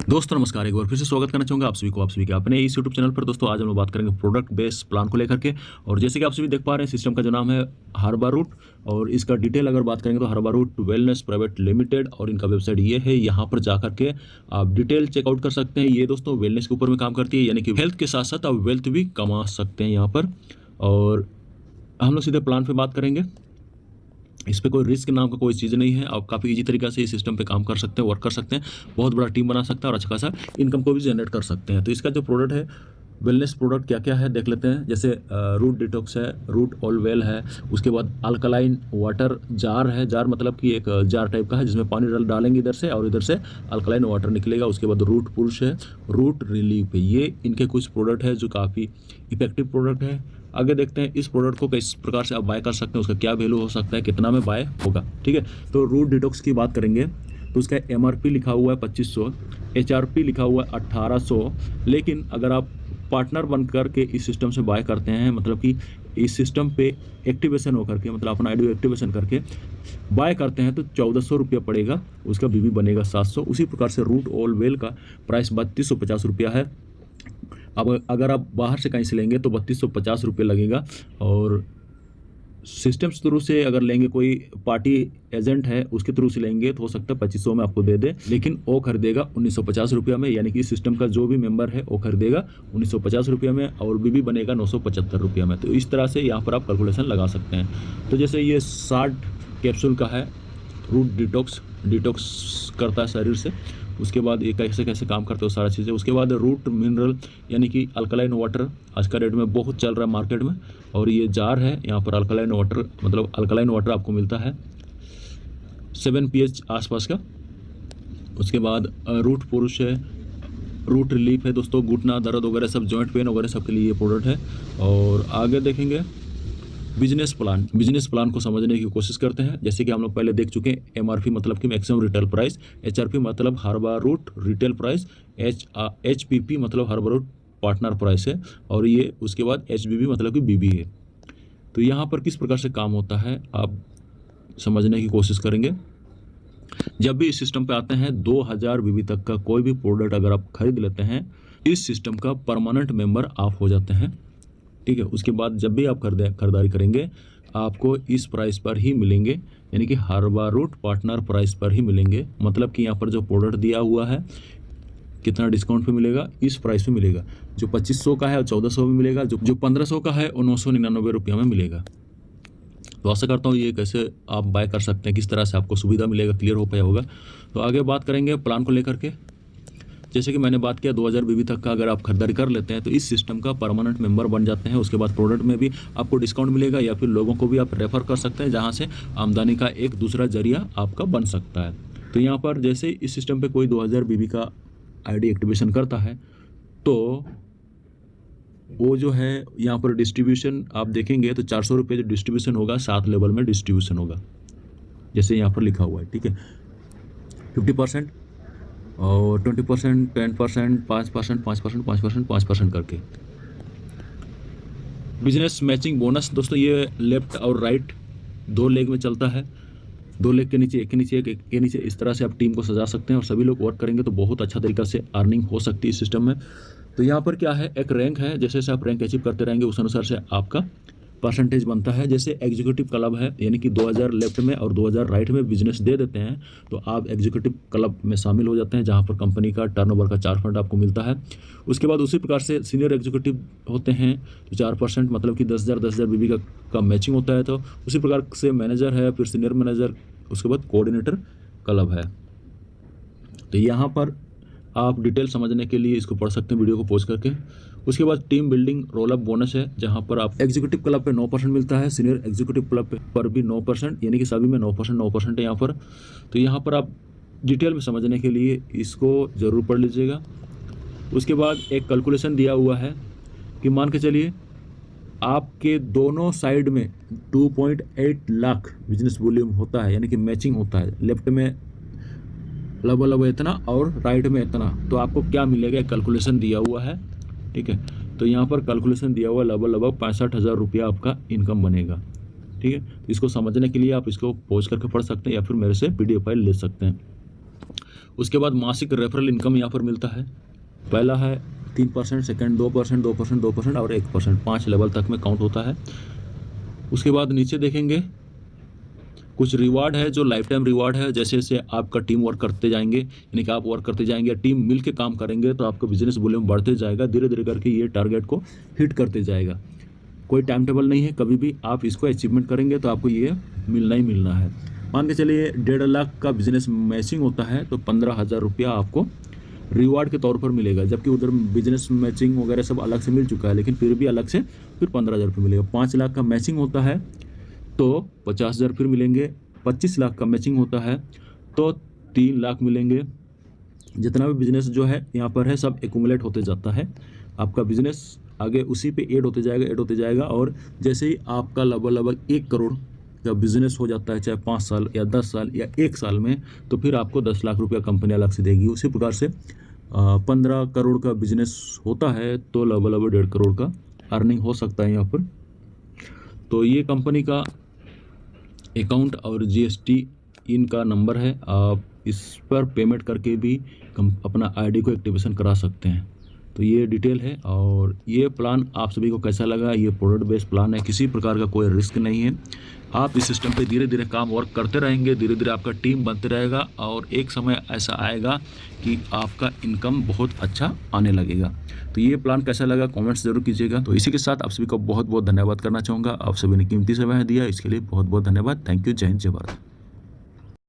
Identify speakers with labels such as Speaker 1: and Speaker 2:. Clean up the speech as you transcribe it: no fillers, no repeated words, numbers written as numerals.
Speaker 1: दोस्तों नमस्कार, एक बार फिर से स्वागत करना चाहूँगा आप सभी के अपने इस यूट्यूब चैनल पर। दोस्तों आज हम लोग बात करेंगे प्रोडक्ट बेस्ड प्लान को लेकर के। और जैसे कि आप सभी देख पा रहे हैं, सिस्टम का जो नाम है हर्बा रूट, और इसका डिटेल अगर बात करेंगे तो हर्बा रूट वेलनेस प्राइवेट लिमिटेड, और इनका वेबसाइट ये है। यहाँ पर जा करके आप डिटेल चेकआउट कर सकते हैं। ये दोस्तों वेलनेस के ऊपर में काम करती है, यानी कि हेल्थ के साथ साथ आप वेल्थ भी कमा सकते हैं यहाँ पर। और हम लोग सीधे प्लान पर बात करेंगे। इस पे कोई रिस्क नाम का कोई चीज़ नहीं है। आप काफ़ी इजी तरीके से इस सिस्टम पे काम कर सकते हैं, वर्क कर सकते हैं, बहुत बड़ा टीम बना सकते हैं और अच्छा खासा इनकम को भी जनरेट कर सकते हैं। तो इसका जो प्रोडक्ट है, वेलनेस प्रोडक्ट क्या क्या है देख लेते हैं। जैसे रूट डिटॉक्स है, रूट ऑल वेल है, उसके बाद अल्कलाइन वाटर जार है। जार मतलब कि एक जार टाइप का है जिसमें पानी डालेंगे इधर से, और इधर से अल्कलाइन वाटर निकलेगा। उसके बाद रूट पुश है, रूट रिलीफ है। ये इनके कुछ प्रोडक्ट है जो काफ़ी इफेक्टिव प्रोडक्ट है। आगे देखते हैं इस प्रोडक्ट को किस प्रकार से आप बाय कर सकते हैं, उसका क्या वैल्यू हो सकता है, कितना में बाय होगा। ठीक है, तो रूट डिटॉक्स की बात करेंगे तो उसका MRP लिखा हुआ है 2500, HRP लिखा हुआ है 1800। लेकिन अगर आप पार्टनर बन कर के इस सिस्टम से बाय करते हैं, मतलब कि इस सिस्टम पे एक्टिवेशन होकर के, मतलब अपना आईडी एक्टिवेशन करके बाय करते हैं, तो 1400 रुपया पड़ेगा। उसका BB बनेगा 700। उसी प्रकार से रूट ऑल वेल का प्राइस 3250 रुपया है। अब अगर आप बाहर से कहीं से लेंगे तो 3250 रुपये लगेगा। और सिस्टम के थ्रू से अगर लेंगे, कोई पार्टी एजेंट है उसके थ्रू से लेंगे तो हो सकता है 2500 में आपको दे दे, लेकिन वो खरीदेगा 1950 रुपया में। यानी कि इस सिस्टम का जो भी मेंबर है वो खरीदेगा 1950 रुपया में, और BB बनेगा 975 रुपया में। तो इस तरह से यहाँ पर आप कैलकुलेशन लगा सकते हैं। तो जैसे ये 60 कैप्सूल का है, रूट डिटॉक्स करता है शरीर से। उसके बाद ये कैसे कैसे काम करते हो सारा चीज़ें। उसके बाद रूट मिनरल यानी कि अल्कलाइन वाटर आज का डेट में बहुत चल रहा है मार्केट में, और ये जार है। यहाँ पर अल्कलाइन वाटर, मतलब अल्कलाइन वाटर आपको मिलता है 7 pH आसपास का। उसके बाद रूट पुरुष है, रूट रिलीफ है दोस्तों, घुटना दर्द वगैरह सब, जॉइंट पेन वगैरह सब के लिए ये प्रोडक्ट है। और आगे देखेंगे बिजनेस प्लान को समझने की कोशिश करते हैं। जैसे कि हम लोग पहले देख चुके हैं, MRP मतलब कि मैक्सिमम रिटेल प्राइस, HRP मतलब हर्बा रूट रिटेल प्राइस, HPP मतलब हर्बा रूट पार्टनर प्राइस है, और ये उसके बाद HBB मतलब कि BB है। तो यहाँ पर किस प्रकार से काम होता है आप समझने की कोशिश करेंगे। जब भी इस सिस्टम पे आते हैं 2000 BB तक का कोई भी प्रोडक्ट अगर आप खरीद लेते हैं, इस सिस्टम का परमानेंट मेंबर आप हो जाते हैं। ठीक है, उसके बाद जब भी आप खरीदारी करेंगे आपको इस प्राइस पर ही मिलेंगे, यानी कि हर्बा रूट पार्टनर प्राइस पर ही मिलेंगे। मतलब कि यहाँ पर जो प्रोडक्ट दिया हुआ है कितना डिस्काउंट पे मिलेगा, इस प्राइस पे मिलेगा। जो 2500 का है वो 1400 में मिलेगा, जो 1500 का है वो 999 रुपया में मिलेगा। तो आशा करता हूँ ये कैसे आप बाय कर सकते हैं, किस तरह से आपको सुविधा मिलेगा, क्लियर हो पाया होगा। तो आगे बात करेंगे प्लान को लेकर के। जैसे कि मैंने बात किया 2000 BB तक का अगर आप खरीदारी कर लेते हैं तो इस सिस्टम का परमानेंट मेंबर बन जाते हैं। उसके बाद प्रोडक्ट में भी आपको डिस्काउंट मिलेगा, या फिर लोगों को भी आप रेफर कर सकते हैं, जहां से आमदनी का एक दूसरा जरिया आपका बन सकता है। तो यहाँ पर जैसे इस सिस्टम पे कोई 2000 BB का आईडी एक्टिवेशन करता है तो वो जो है यहाँ पर डिस्ट्रीब्यूशन आप देखेंगे तो 400 रुपये जो डिस्ट्रीब्यूशन होगा 7 लेवल में डिस्ट्रीब्यूशन होगा, जैसे यहाँ पर लिखा हुआ है। ठीक है, 50% और 20%, 10%, 5%, 5%, 5%, 5% करके। बिजनेस मैचिंग बोनस दोस्तों, ये लेफ्ट और राइट 2 लेग में चलता है। 2 लेग के नीचे, एक के नीचे एक के नीचे, इस तरह से आप टीम को सजा सकते हैं, और सभी लोग वर्क करेंगे तो बहुत अच्छा तरीका से अर्निंग हो सकती है इस सिस्टम में। तो यहाँ पर क्या है, एक रैंक है, जैसे जैसे आप रैंक अचीव करते रहेंगे उस अनुसार से आपका परसेंटेज बनता है। जैसे एग्जीक्यूटिव क्लब है, यानी कि 2000 लेफ्ट में और 2000 राइट में बिजनेस दे देते हैं तो आप एग्जीक्यूटिव क्लब में शामिल हो जाते हैं, जहां पर कंपनी का टर्नओवर का 4% आपको मिलता है। उसके बाद उसी प्रकार से सीनियर एग्जीक्यूटिव होते हैं तो 4%, मतलब कि 10,000 BB का मैचिंग होता है। तो उसी प्रकार से मैनेजर है, फिर सीनियर मैनेजर, उसके बाद कोऑर्डिनेटर क्लब है। तो यहाँ पर आप डिटेल समझने के लिए इसको पढ़ सकते हैं वीडियो को पॉज करके। उसके बाद team building roll up bonus है, जहां पर आप एग्जीक्यूटिव क्लब पे 9% मिलता है, सीनियर एग्जीक्यूटिव क्लब पर भी 9%, यानी कि सभी में 9% है यहाँ पर। तो यहाँ पर आप डिटेल में समझने के लिए इसको ज़रूर पढ़ लीजिएगा। उसके बाद एक कैलकुलेशन दिया हुआ है कि मान के चलिए आपके दोनों साइड में 2.8 लाख बिजनेस वॉल्यूम होता है, यानी कि मैचिंग होता है। लेफ्ट में लगभग इतना और राइट में इतना, तो आपको क्या मिलेगा, एक कैलकुलेशन दिया हुआ है। ठीक है, तो यहाँ पर कैलकुलेशन दिया हुआ लगभग 65,000 रुपया आपका इनकम बनेगा। ठीक है, तो इसको समझने के लिए आप इसको पॉज करके पढ़ सकते हैं, या फिर मेरे से PDF फाइल ले सकते हैं। उसके बाद मासिक रेफरल इनकम यहाँ पर मिलता है। पहला है 3%, सेकंड 2%, 2%, 2% और 1%, 5 लेवल तक में काउंट होता है। उसके बाद नीचे देखेंगे कुछ रिवार्ड है जो लाइफ टाइम रिवार्ड है। जैसे जैसे आपका टीम वर्क करते जाएंगे, यानी कि आप वर्क करते जाएंगे, टीम मिल के काम करेंगे, तो आपका बिजनेस वॉल्यूम बढ़ते जाएगा, धीरे धीरे करके ये टारगेट को हिट करते जाएगा। कोई टाइम टेबल नहीं है, कभी भी आप इसको अचीवमेंट करेंगे तो आपको ये मिलना ही मिलना है। मान के चलिए 1.5 लाख का बिजनेस मैचिंग होता है तो 15,000 रुपया आपको रिवार्ड के तौर पर मिलेगा, जबकि उधर बिजनेस मैचिंग वगैरह सब अलग से मिल चुका है, लेकिन फिर भी अलग से फिर 15,000 रुपये मिलेगा। 5 लाख का मैचिंग होता है तो 50,000 फिर मिलेंगे। 25 लाख का मैचिंग होता है तो 3 लाख मिलेंगे। जितना भी बिजनेस जो है यहाँ पर है सब एक्यूमुलेट होते जाता है। आपका बिजनेस आगे उसी पे ऐड होते जाएगा और जैसे ही आपका लगभग 1 करोड़ का बिजनेस हो जाता है, चाहे 5 साल या 10 साल या 1 साल में, तो फिर आपको 10 लाख रुपया कंपनी अलग से देगी। उसी प्रकार से 15 करोड़ का बिजनेस होता है तो लगभग 1.5 करोड़ का अर्निंग हो सकता है यहाँ पर। तो ये कंपनी का अकाउंट और GST इनका नंबर है, आप इस पर पेमेंट करके भी अपना ID को एक्टिवेशन करा सकते हैं। तो ये डिटेल है और ये प्लान आप सभी को कैसा लगा। ये प्रोडक्ट बेस्ड प्लान है, किसी प्रकार का कोई रिस्क नहीं है। आप इस सिस्टम पे धीरे धीरे काम वर्क करते रहेंगे, धीरे धीरे आपका टीम बनते रहेगा और एक समय ऐसा आएगा कि आपका इनकम बहुत अच्छा आने लगेगा। तो ये प्लान कैसा लगा कमेंट्स जरूर कीजिएगा। तो इसी के साथ आप सभी को बहुत बहुत धन्यवाद करना चाहूँगा। आप सभी ने कीमती समय दिया, इसके लिए बहुत बहुत धन्यवाद। Thank you. जय हिंद, जय भारत।